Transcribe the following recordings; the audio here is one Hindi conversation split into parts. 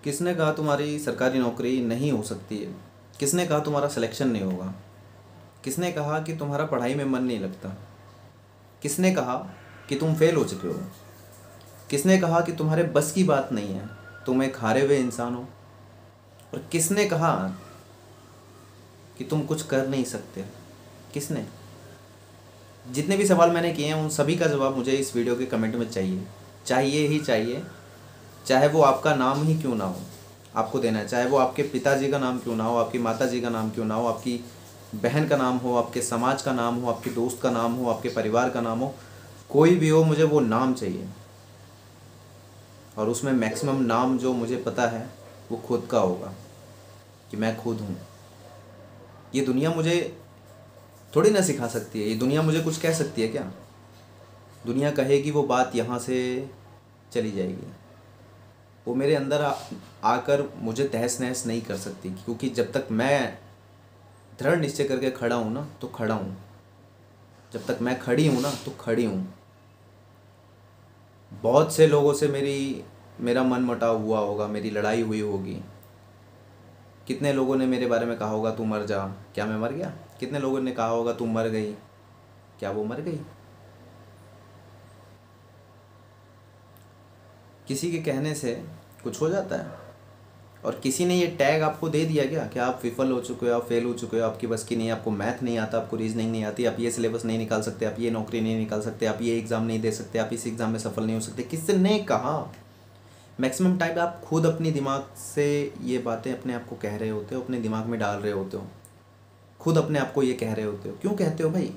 किसने कहा तुम्हारी सरकारी नौकरी नहीं हो सकती है? किसने कहा तुम्हारा सिलेक्शन नहीं होगा? किसने कहा कि तुम्हारा पढ़ाई में मन नहीं लगता? किसने कहा कि तुम फेल हो चुके हो? किसने कहा कि तुम्हारे बस की बात नहीं है, तुम एक हारे हुए इंसान हो? और किसने कहा कि तुम कुछ कर नहीं सकते? किसने? जितने भी सवाल मैंने किए हैं उन सभी का जवाब मुझे इस वीडियो के कमेंट में चाहिए, चाहिए ही चाहिए। चाहे वो आपका नाम ही क्यों ना हो, आपको देना है। चाहे वो आपके पिताजी का नाम क्यों ना हो, आपकी माताजी का नाम क्यों ना हो, आपकी बहन का नाम हो, आपके समाज का नाम हो, आपके दोस्त का नाम हो, आपके परिवार का नाम हो, कोई भी हो, मुझे वो नाम चाहिए। और उसमें मैक्सिमम नाम जो मुझे पता है वो खुद का होगा, कि मैं खुद हूँ। ये दुनिया मुझे थोड़ी ना सिखा सकती है, ये दुनिया मुझे कुछ कह सकती है क्या? दुनिया कहेगी वो बात यहाँ से चली जाएगी। वो मेरे अंदर आकर मुझे तहस नहस नहीं कर सकती, क्योंकि जब तक मैं दृढ़ निश्चय करके खड़ा हूँ ना तो खड़ा हूँ। जब तक मैं खड़ी हूँ ना तो खड़ी हूँ। बहुत से लोगों से मेरा मन मुटाव हुआ होगा, मेरी लड़ाई हुई होगी। कितने लोगों ने मेरे बारे में कहा होगा तू मर जा, क्या मैं मर गया? कितने लोगों ने कहा होगा तू मर गई, क्या वो मर गई? किसी के कहने से कुछ हो जाता है? और किसी ने ये टैग आपको दे दिया क्या कि आप विफल हो चुके हो, आप फेल हो चुके हो, आपकी बस की नहीं है, आपको मैथ नहीं आता, आपको रीजनिंग नहीं आती, आप ये सिलेबस नहीं निकाल सकते, आप ये नौकरी नहीं निकाल सकते, आप ये एग्ज़ाम नहीं दे सकते, आप इस एग्ज़ाम में सफल नहीं हो सकते? किसने कहा? मैक्सिमम टाइम आप खुद अपनी दिमाग से ये बातें अपने आप को कह रहे होते हो, अपने दिमाग में डाल रहे होते हो, खुद अपने आप को ये कह रहे होते हो। क्यों कहते हो भाई?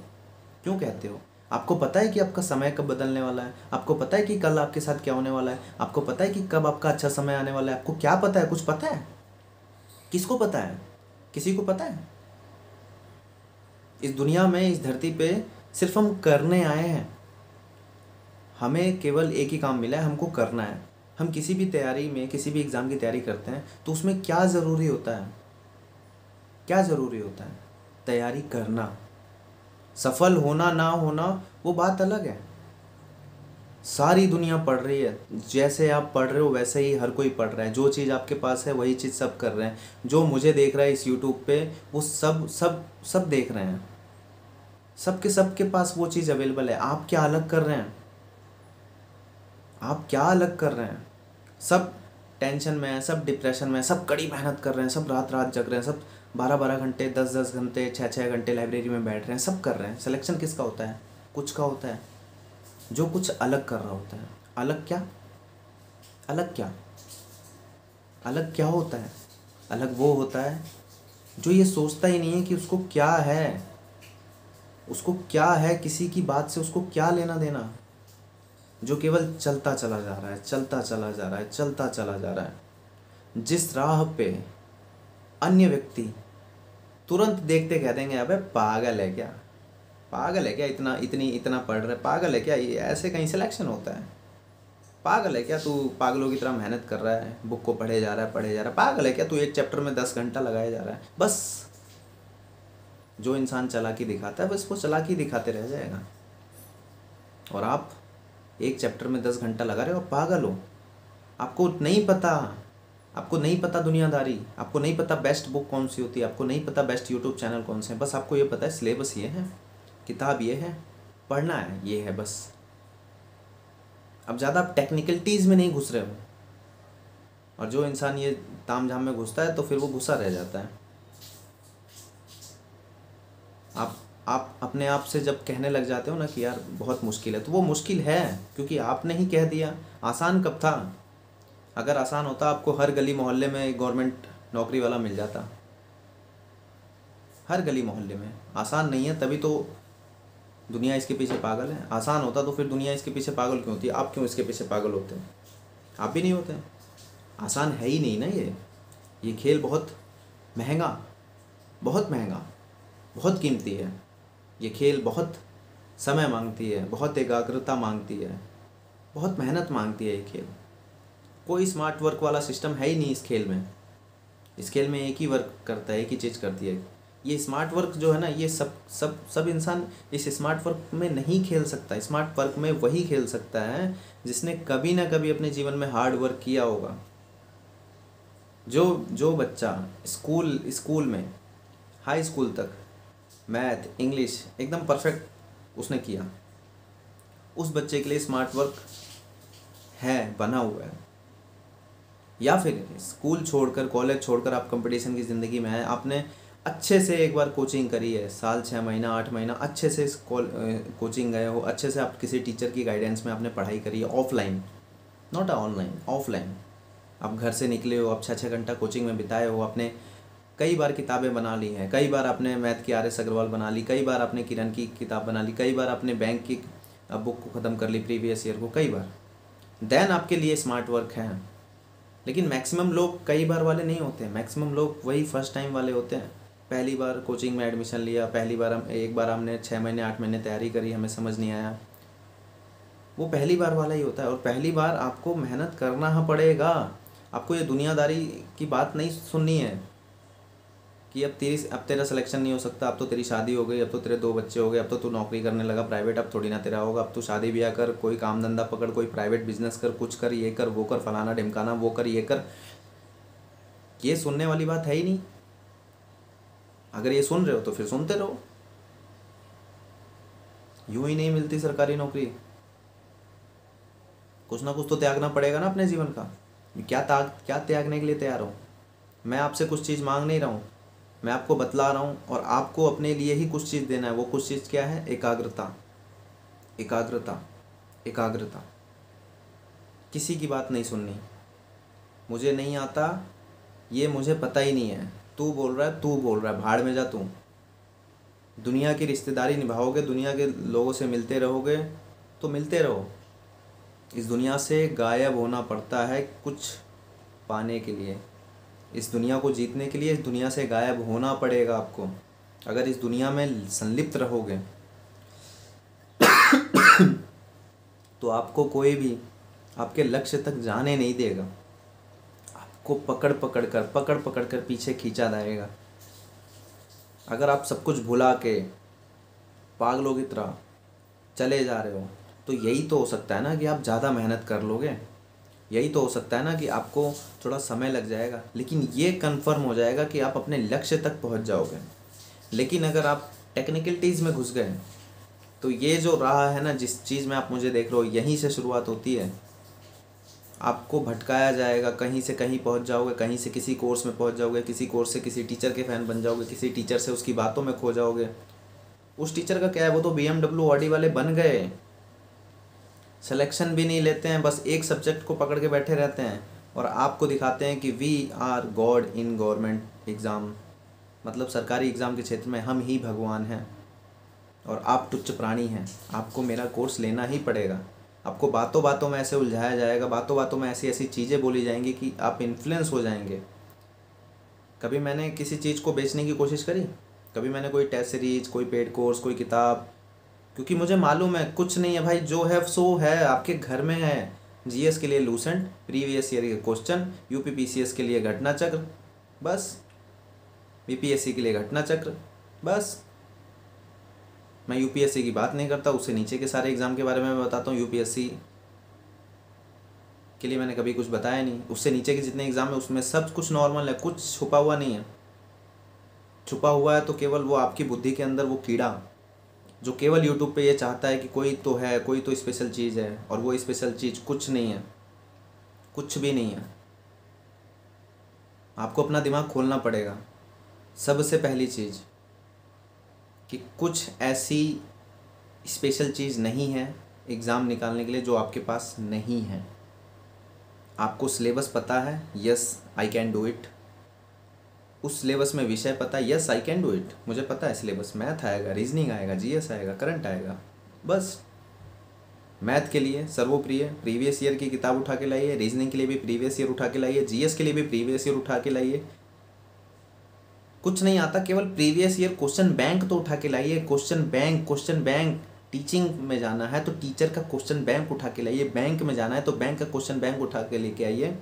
क्यों कहते हो? आपको पता है कि आपका समय कब बदलने वाला है? आपको पता है कि कल आपके साथ क्या होने वाला है? आपको पता है कि कब आपका अच्छा समय आने वाला है? आपको क्या पता है? कुछ पता है? किसको पता है? किसी को पता है? इस दुनिया में, इस धरती पे सिर्फ हम करने आए हैं। हमें केवल एक ही काम मिला है, हमको करना है। हम किसी भी तैयारी में, किसी भी एग्ज़ाम की तैयारी करते हैं तो उसमें क्या ज़रूरी होता है? क्या ज़रूरी होता है? तैयारी करना। सफल होना ना होना वो बात अलग है। सारी दुनिया पढ़ रही है, जैसे आप पढ़ रहे हो वैसे ही हर कोई पढ़ रहा है। जो चीज़ आपके पास है वही चीज़ सब कर रहे हैं। जो मुझे देख रहा है इस यूट्यूब पे वो सब सब सब देख रहे हैं। सबके पास वो चीज़ अवेलेबल है। आप क्या अलग कर रहे हैं? आप क्या अलग कर रहे हैं? सब टेंशन में है, सब डिप्रेशन में है, सब कड़ी मेहनत कर रहे हैं, सब रात रात जग रहे हैं, सब 12-12 घंटे, 10-10 घंटे, 6-6 घंटे लाइब्रेरी में बैठ रहे हैं, सब कर रहे हैं। सिलेक्शन किसका होता है? कुछ का होता है जो कुछ अलग कर रहा होता है। अलग क्या? अलग क्या? अलग क्या होता है? अलग वो होता है जो ये सोचता ही नहीं है कि उसको क्या है, उसको क्या है, किसी की बात से उसको क्या लेना देना। जो केवल चलता चला जा रहा है, चलता चला जा रहा है, चलता चला जा रहा है। जिस राह पे अन्य व्यक्ति तुरंत देखते कह देंगे अबे पागल है क्या, पागल है क्या, इतना पढ़ रहा है, पागल है क्या, ये ऐसे कहीं सिलेक्शन होता है? पागल है क्या तू, पागलों की तरह मेहनत कर रहा है, बुक को पढ़े जा रहा है, पढ़े जा रहा है, पागल है क्या तू, एक चैप्टर में 10 घंटा लगाया जा रहा है। बस जो इंसान चालाकी दिखाता है बस वो चालाकी दिखाते रह जाएगा। और आप एक चैप्टर में 10 घंटा लगा रहे हो, पागल हो। आपको नहीं पता, आपको नहीं पता दुनियादारी, आपको नहीं पता बेस्ट बुक कौन सी होती है, आपको नहीं पता बेस्ट यूट्यूब चैनल कौन से हैं। बस आपको ये पता है सिलेबस ये है, किताब ये है, पढ़ना है, ये है बस। अब ज़्यादा आप टेक्निकलिटीज़ में नहीं घुस रहे हो। और जो इंसान ये ताम झाम में घुसता है तो फिर वो घुसा रह जाता है। आप अपने आप से जब कहने लग जाते हो ना कि यार बहुत मुश्किल है, तो वो मुश्किल है क्योंकि आपने ही कह दिया। आसान कब था? अगर आसान होता आपको हर गली मोहल्ले में गवर्नमेंट नौकरी वाला मिल जाता। हर गली मोहल्ले में। आसान नहीं है तभी तो दुनिया इसके पीछे पागल है। आसान होता तो फिर दुनिया इसके पीछे पागल क्यों होती? आप क्यों इसके पीछे पागल होते हैं? आप भी नहीं होते। आसान है ही नहीं ना ये खेल बहुत महंगा, बहुत महंगा, बहुत कीमती है। ये खेल बहुत समय मांगती है, बहुत एकाग्रता मांगती है, बहुत मेहनत मांगती है ये खेल। कोई स्मार्ट वर्क वाला सिस्टम है ही नहीं इस खेल में। इस खेल में एक ही वर्क करता है, एक ही चीज़ करती है। ये स्मार्ट वर्क जो है ना, ये सब इंसान इस स्मार्ट वर्क में नहीं खेल सकता। स्मार्ट वर्क में वही खेल सकता है जिसने कभी ना कभी अपने जीवन में हार्ड वर्क किया होगा। जो जो बच्चा स्कूल स्कूल में हाई स्कूल तक मैथ इंग्लिश एकदम परफेक्ट उसने किया, उस बच्चे के लिए स्मार्ट वर्क है, बना हुआ है। या फिर स्कूल छोड़कर कॉलेज छोड़कर आप कंपटीशन की ज़िंदगी में आए, आपने अच्छे से एक बार कोचिंग करी है, साल 6 महीना 8 महीना अच्छे से कोचिंग गए हो, अच्छे से आप किसी टीचर की गाइडेंस में आपने पढ़ाई करी है ऑफलाइन, नॉट ऑनलाइन, ऑफलाइन। आप घर से निकले हो, आप 6-6 घंटा कोचिंग में बिताए हो, आपने कई बार किताबें बना ली हैं, कई बार आपने मैथ की RS अग्रवाल बना ली, कई बार आपने किरण की किताब बना ली, कई बार आपने बैंक की बुक को ख़त्म कर ली प्रीवियस ईयर को, कई बार, देन आपके लिए स्मार्ट वर्क है। लेकिन मैक्सिमम लोग कई बार वाले नहीं होते हैं, मैक्सिमम लोग वही फर्स्ट टाइम वाले होते हैं। पहली बार कोचिंग में एडमिशन लिया, पहली बार एक बार हमने 6 महीने 8 महीने तैयारी करी, हमें समझ नहीं आया, वो पहली बार वाला ही होता है। और पहली बार आपको मेहनत करना पड़ेगा। आपको ये दुनियादारी की बात नहीं सुननी है कि अब तेरा सिलेक्शन नहीं हो सकता, अब तो तेरी शादी हो गई, अब तो तेरे 2 बच्चे हो गए, अब तो तू नौकरी करने लगा प्राइवेट, अब थोड़ी ना तेरा होगा, अब तू शादी ब्याह कर, कोई काम धंधा पकड़, कोई प्राइवेट बिजनेस कर, कुछ कर, ये कर वो कर, फलाना ढिमकाना वो कर ये कर। ये सुनने वाली बात है ही नहीं। अगर ये सुन रहे हो तो फिर सुनते रहो। यूं ही नहीं मिलती सरकारी नौकरी, कुछ ना कुछ तो त्यागना पड़ेगा ना अपने जीवन का। क्या त्यागने के लिए तैयार हो? मैं आपसे कुछ चीज़ मांग नहीं रहा हूँ, मैं आपको बतला रहा हूँ, और आपको अपने लिए ही कुछ चीज़ देना है। वो कुछ चीज़ क्या है? एकाग्रता, एकाग्रता, एकाग्रता। किसी की बात नहीं सुननी, मुझे नहीं आता, ये मुझे पता ही नहीं है, तू बोल रहा है, भाड़ में जा तू। दुनिया की रिश्तेदारी निभाओगे, दुनिया के लोगों से मिलते रहोगे तो मिलते रहो। इस दुनिया से गायब होना पड़ता है कुछ पाने के लिए। इस दुनिया को जीतने के लिए इस दुनिया से गायब होना पड़ेगा आपको। अगर इस दुनिया में संलिप्त रहोगे तो आपको कोई भी आपके लक्ष्य तक जाने नहीं देगा। आपको पकड़ पकड़ कर पीछे खींचा जाएगा। अगर आप सब कुछ भुला के पागलों की तरह चले जा रहे हो तो यही तो हो सकता है ना कि आप ज़्यादा मेहनत कर लोगे, यही तो हो सकता है ना कि आपको थोड़ा समय लग जाएगा, लेकिन ये कंफर्म हो जाएगा कि आप अपने लक्ष्य तक पहुंच जाओगे। लेकिन अगर आप टेक्निकलिटीज़ में घुस गए तो ये जो रहा है ना, जिस चीज़ में आप मुझे देख रहे हो, यहीं से शुरुआत होती है। आपको भटकाया जाएगा, कहीं से कहीं पहुंच जाओगे, कहीं से किसी कोर्स में पहुंच जाओगे, किसी कोर्स से किसी टीचर के फ़ैन बन जाओगे, किसी टीचर से उसकी बातों में खो जाओगे। उस टीचर का क्या है, वो तो BMW ऑडी वाले बन गए, सिलेक्शन भी नहीं लेते हैं, बस एक सब्जेक्ट को पकड़ के बैठे रहते हैं और आपको दिखाते हैं कि we are good in government exam, मतलब सरकारी एग्ज़ाम के क्षेत्र में हम ही भगवान हैं और आप तुच्छ प्राणी हैं। आपको मेरा कोर्स लेना ही पड़ेगा। आपको बातों बातों में ऐसे उलझाया जाएगा, बातों बातों में ऐसी ऐसी चीज़ें बोली जाएंगी कि आप इन्फ्लुएंस हो जाएंगे। कभी मैंने किसी चीज़ को बेचने की कोशिश करी? कभी मैंने कोई टेस्ट सीरीज, कोई पेड कोर्स, कोई किताब, क्योंकि मुझे मालूम है कुछ नहीं है भाई, जो है सो है, आपके घर में है। GS के लिए लूसेंट, प्रीवियस ईयर के क्वेश्चन, UP PCS के लिए घटना चक्र, बस। BPSC के लिए घटना चक्र, बस। मैं UPSC की बात नहीं करता, उससे नीचे के सारे एग्ज़ाम के बारे में मैं बताता हूँ। UPSC के लिए मैंने कभी कुछ बताया नहीं। उससे नीचे के जितने एग्ज़ाम है उसमें सब कुछ नॉर्मल है, कुछ छुपा हुआ नहीं है। छुपा हुआ है तो केवल वो आपकी बुद्धि के अंदर वो कीड़ा जो केवल यूट्यूब पे ये चाहता है कि कोई तो है, कोई तो स्पेशल चीज़ है, और वो स्पेशल चीज़ कुछ नहीं है, कुछ भी नहीं है। आपको अपना दिमाग खोलना पड़ेगा। सबसे पहली चीज़ कि कुछ ऐसी स्पेशल चीज़ नहीं है एग्ज़ाम निकालने के लिए जो आपके पास नहीं है। आपको सिलेबस पता है, yes I can do it. उस सिलेबस में विषय पता है, yes I can do it. मुझे पता है सिलेबस, मैथ आएगा, रीजनिंग आएगा, GS आएगा, करंट आएगा, बस। मैथ के लिए सर्वप्रिय प्रीवियस ईयर की किताब उठा के लाइए, रीजनिंग के लिए भी प्रीवियस ईयर उठा के लाइए, GS के लिए भी प्रीवियस ईयर उठा के लाइए। कुछ नहीं आता, केवल प्रीवियस ईयर क्वेश्चन बैंक तो उठा के लाइए। क्वेश्चन बैंक टीचिंग में जाना है तो टीचर का क्वेश्चन बैंक उठा के लाइए, बैंक में जाना है तो बैंक का क्वेश्चन बैंक उठा के लेके आइए।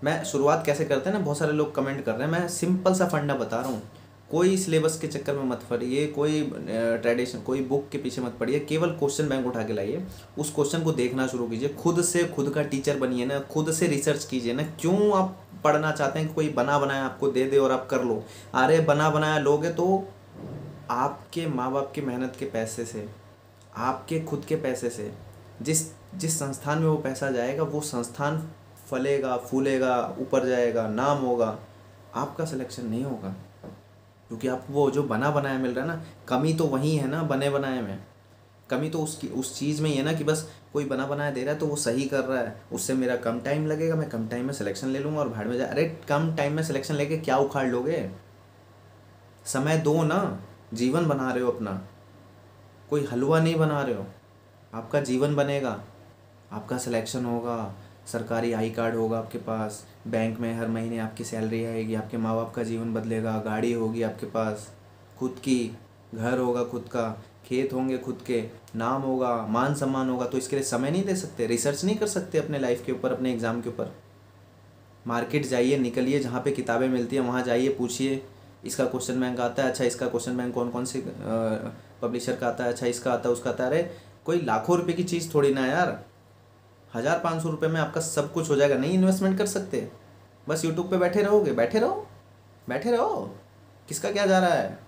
मैं शुरुआत कैसे करते हैं ना, बहुत सारे लोग कमेंट कर रहे हैं, मैं सिंपल सा फंडा बता रहा हूँ। कोई सिलेबस के चक्कर में मत पड़िए, कोई ट्रेडिशन, कोई बुक के पीछे मत पड़िए, केवल क्वेश्चन बैंक उठा के लाइए। उस क्वेश्चन को देखना शुरू कीजिए, खुद से खुद का टीचर बनिए ना, खुद से रिसर्च कीजिए ना। क्यों आप पढ़ना चाहते हैं कि कोई बना बनाया आपको दे दे और आप कर लो। अरे बना बनाया लोगे तो आपके माँ बाप की मेहनत के पैसे से, आपके खुद के पैसे से, जिस जिस संस्थान में वो पैसा जाएगा वो संस्थान फलेगा, फूलेगा, ऊपर जाएगा, नाम होगा, आपका सिलेक्शन नहीं होगा। क्योंकि आपको वो जो बना बनाया मिल रहा है ना, कमी तो वही है ना बने बनाए में। कमी तो उसकी उस चीज़ में ही है ना कि बस कोई बना बनाया दे रहा है तो वो सही कर रहा है, उससे मेरा कम टाइम लगेगा, मैं कम टाइम में सिलेक्शन ले लूँगा और भाड़ में जाए। अरे कम टाइम में सिलेक्शन लेके क्या उखाड़ लोगे? समय दो ना, जीवन बना रहे हो अपना, कोई हलवा नहीं बना रहे हो। आपका जीवन बनेगा, आपका सिलेक्शन होगा, सरकारी आई कार्ड होगा आपके पास, बैंक में हर महीने आपकी सैलरी आएगी, आपके माँ बाप का जीवन बदलेगा, गाड़ी होगी आपके पास खुद की, घर होगा खुद का, खेत होंगे खुद के, नाम होगा, मान सम्मान होगा। तो इसके लिए समय नहीं दे सकते, रिसर्च नहीं कर सकते अपने लाइफ के ऊपर, अपने एग्ज़ाम के ऊपर? मार्केट जाइए, निकलिए, जहाँ पे किताबें मिलती हैं वहाँ जाइए, पूछिए इसका क्वेश्चन बैंक आता है, अच्छा इसका क्वेश्चन बैंक कौन कौन से पब्लिशर का आता है, अच्छा इसका आता है, उसका आता है। अरे कोई लाखों रुपए की चीज़ थोड़ी ना यार, 1,000-500 रुपये में आपका सब कुछ हो जाएगा। नहीं इन्वेस्टमेंट कर सकते, बस यूट्यूब पे बैठे रहोगे, बैठे रहो, बैठे रहो, किसका क्या जा रहा है?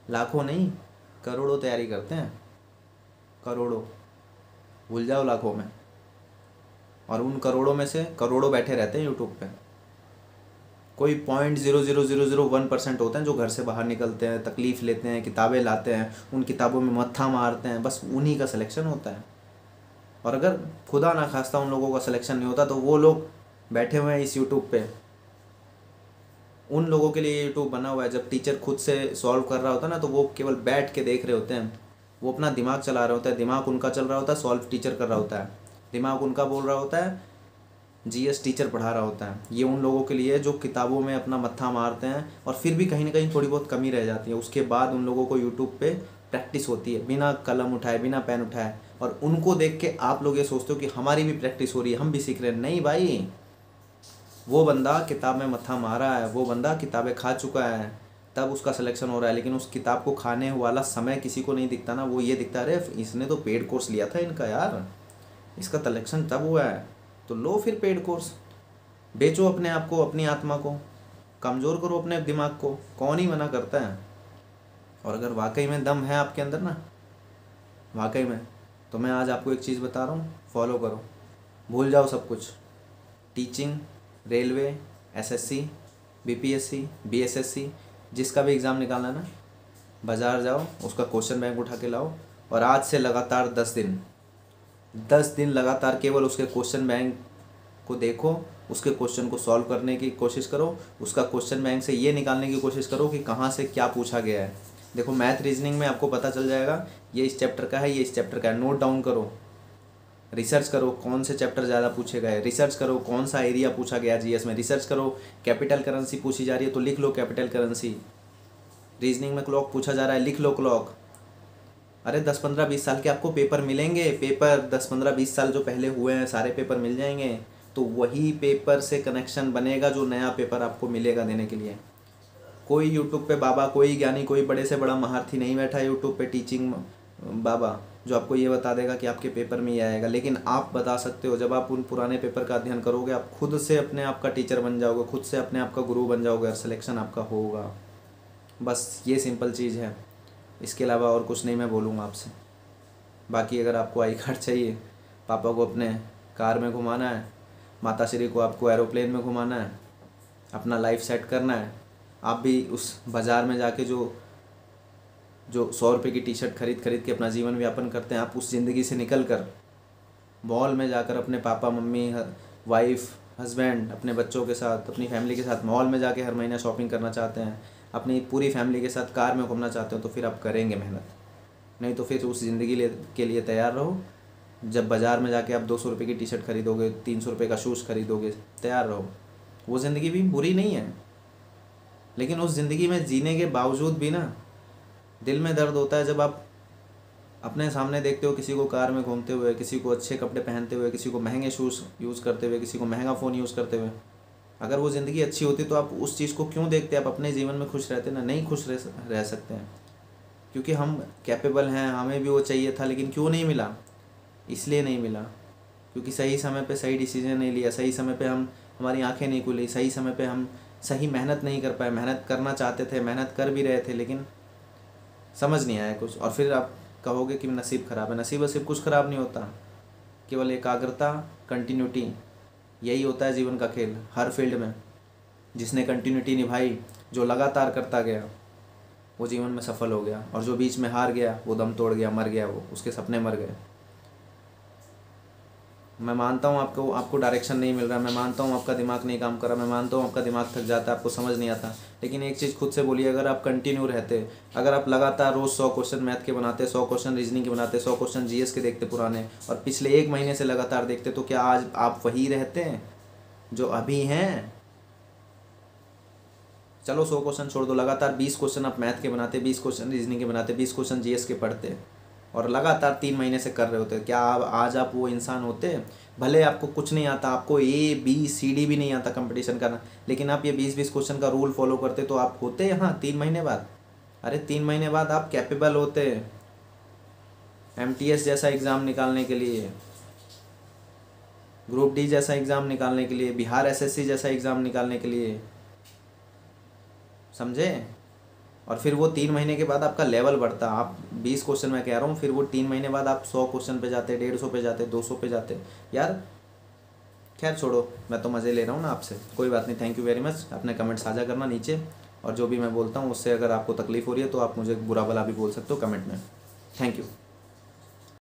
लाखों नहीं, करोड़ों तैयारी करते हैं, करोड़ों। भूल जाओ लाखों में, और उन करोड़ों में से करोड़ों बैठे रहते हैं यूट्यूब पे। कोई 0.00001% होते हैं जो घर से बाहर निकलते हैं, तकलीफ़ लेते हैं, किताबें लाते हैं, उन किताबों में मत्था मारते हैं, बस उन्हीं का सिलेक्शन होता है। और अगर खुदा ना खास्ता उन लोगों का सिलेक्शन नहीं होता तो वो लोग बैठे हुए हैं इस यूट्यूब पे। उन लोगों के लिए यूट्यूब बना हुआ है। जब टीचर खुद से सॉल्व कर रहा होता है ना तो वो केवल बैठ के देख रहे होते हैं, वो अपना दिमाग चला रहे होता है, दिमाग उनका चल रहा होता है, सॉल्व टीचर कर रहा होता है, दिमाग उनका बोल रहा होता है, जीएस टीचर पढ़ा रहा होता है। ये उन लोगों के लिए जो किताबों में अपना मत्था मारते हैं और फिर भी कहीं ना कहीं थोड़ी बहुत कमी रह जाती है। उसके बाद उन लोगों को यूट्यूब पे प्रैक्टिस होती है, बिना कलम उठाए, बिना पेन उठाए। और उनको देख के आप लोग ये सोचते हो कि हमारी भी प्रैक्टिस हो रही है, हम भी सीख रहे हैं। नहीं भाई, वो बंदा किताब में मत्था मारा है, वो बंदा किताबें खा चुका है, तब उसका सिलेक्शन हो रहा है। लेकिन उस किताब को खाने वाला समय किसी को नहीं दिखता ना, वो ये दिखता है अरे इसने तो पेड कोर्स लिया था इनका यार, इसका सिलेक्शन तब हुआ है, तो लो फिर पेड कोर्स, बेचो अपने आप को, अपनी आत्मा को, कमज़ोर करो अपने दिमाग को, कौन ही मना करता है। और अगर वाकई में दम है आपके अंदर ना, वाकई में, तो मैं आज आपको एक चीज़ बता रहा हूँ, फॉलो करो, भूल जाओ सब कुछ। Teaching, railway, SSC, BPSC, BSSC, जिसका भी एग्ज़ाम निकालना ना, बाज़ार जाओ, उसका क्वेश्चन बैंक उठा के लाओ और आज से लगातार 10 दिन लगातार केवल उसके क्वेश्चन बैंक को देखो, उसके क्वेश्चन को सॉल्व करने की कोशिश करो, उसका क्वेश्चन बैंक से ये निकालने की कोशिश करो कि कहाँ से क्या पूछा गया है। देखो मैथ रीजनिंग में आपको पता चल जाएगा ये इस चैप्टर का है, ये इस चैप्टर का है, नोट डाउन करो, रिसर्च करो कौन से चैप्टर ज़्यादा पूछे गए, रिसर्च करो कौन सा एरिया पूछा गया जीएस में, रिसर्च करो कैपिटल करेंसी पूछी जा रही है तो लिख लो कैपिटल करेंसी, रीजनिंग में क्लॉक पूछा जा रहा है लिख लो क्लॉक। अरे 10-15-20 साल के आपको पेपर मिलेंगे, पेपर 10-15-20 साल जो पहले हुए हैं सारे पेपर मिल जाएंगे, तो वही पेपर से कनेक्शन बनेगा जो नया पेपर आपको मिलेगा देने के लिए। कोई यूट्यूब पे बाबा, कोई ज्ञानी, कोई बड़े से बड़ा महारथी नहीं बैठा है यूट्यूब पे टीचिंग बाबा जो आपको ये बता देगा कि आपके पेपर में ये आएगा। लेकिन आप बता सकते हो, जब आप उन पुराने पेपर का अध्ययन करोगे आप खुद से अपने आप का टीचर बन जाओगे, खुद से अपने आप का गुरु बन जाओगे और सिलेक्शन आपका होगा। बस ये सिंपल चीज़ है, इसके अलावा और कुछ नहीं मैं बोलूँगा आपसे। बाकी अगर आपको आई कार्ड चाहिए, पापा को अपने कार में घुमाना है, माता श्री को आपको एरोप्लेन में घुमाना है, अपना लाइफ सेट करना है, आप भी उस बाज़ार में जाके जो 100 रुपये की टी शर्ट खरीद के अपना जीवन व्यापन करते हैं, आप उस ज़िंदगी से निकल कर मॉल में जाकर अपने पापा मम्मी वाइफ हस्बैंड अपने बच्चों के साथ, अपनी फैमिली के साथ मॉल में जाके हर महीना शॉपिंग करना चाहते हैं, अपनी पूरी फैमिली के साथ कार में घूमना चाहते हो, तो फिर आप करेंगे मेहनत। नहीं तो फिर उस ज़िंदगी के लिए तैयार रहो। जब बाज़ार में जाके आप 200 रुपये की टी शर्ट खरीदोगे, 300 रुपये का शूज़ खरीदोगे, तैयार रहो। वो ज़िंदगी भी बुरी नहीं है, लेकिन उस ज़िंदगी में जीने के बावजूद भी ना दिल में दर्द होता है जब आप अपने सामने देखते हो किसी को कार में घूमते हुए, किसी को अच्छे कपड़े पहनते हुए, किसी को महंगे शूज़ यूज़ करते हुए, किसी को महंगा फ़ोन यूज़ करते हुए। अगर वो ज़िंदगी अच्छी होती तो आप उस चीज़ को क्यों देखते? आप अपने जीवन में खुश रहते ना। नहीं खुश रह सकते हैं, क्योंकि हम कैपेबल हैं, हमें भी वो चाहिए था, लेकिन क्यों नहीं मिला? इसलिए नहीं मिला क्योंकि सही समय पे सही डिसीजन नहीं लिया, सही समय पे हम हमारी आंखें नहीं खुली, सही समय पे हम सही मेहनत नहीं कर पाए, मेहनत करना चाहते थे, मेहनत कर भी रहे थे लेकिन समझ नहीं आया कुछ, और फिर आप कहोगे कि नसीब ख़राब है। नसीब वसीब कुछ ख़राब नहीं होता, केवल एकाग्रता, कंटिन्यूटी, यही होता है जीवन का खेल हर फील्ड में। जिसने कंटिन्यूटी निभाई, जो लगातार करता गया, वो जीवन में सफल हो गया, और जो बीच में हार गया वो दम तोड़ गया, मर गया, वो उसके सपने मर गए। मैं मानता हूँ आपको डायरेक्शन नहीं मिल रहा, मैं मानता हूँ आपका दिमाग नहीं काम कर रहा, मैं मानता हूँ आपका दिमाग थक जाता है, आपको समझ नहीं आता, लेकिन एक चीज़ खुद से बोलिए, अगर आप कंटिन्यू रहते, अगर आप लगातार रोज़ 100 क्वेश्चन मैथ के बनाते, 100 क्वेश्चन रीजनिंग के बनाते, 100 क्वेश्चन जीएस के देखते पुराने, और पिछले 1 महीने से लगातार देखते, तो क्या आज आप वही रहते हैं जो अभी हैं? चलो 100 क्वेश्चन छोड़ दो, लगातार 20 क्वेश्चन आप मैथ के बनाते, 20 क्वेश्चन रीजनिंग के बनाते, 20 क्वेश्चन जीएस के पढ़ते, और लगातार 3 महीने से कर रहे होते, क्या आज आप वो इंसान होते? भले आपको कुछ नहीं आता, आपको ABCD भी नहीं आता कंपटीशन करना, लेकिन आप ये 20-20 क्वेश्चन का रूल फॉलो करते, तो आप होते यहाँ 3 महीने बाद। अरे 3 महीने बाद आप कैपेबल होते MTS जैसा एग्ज़ाम निकालने के लिए, ग्रुप D जैसा एग्ज़ाम निकालने के लिए, बिहार SSC जैसा एग्ज़ाम निकालने के लिए, समझे? और फिर वो 3 महीने के बाद आपका लेवल बढ़ता, आप 20 क्वेश्चन मैं कह रहा हूँ, फिर वो 3 महीने बाद आप 100 क्वेश्चन पे जाते, 150 पे जाते, 200 पे जाते। यार खैर छोड़ो, मैं तो मज़े ले रहा हूँ ना आपसे, कोई बात नहीं। Thank you very much. अपने कमेंट साझा करना नीचे, और जो भी मैं बोलता हूँ उससे अगर आपको तकलीफ़ हो रही है तो आप मुझे बुरा भला भी बोल सकते हो कमेंट में। Thank you.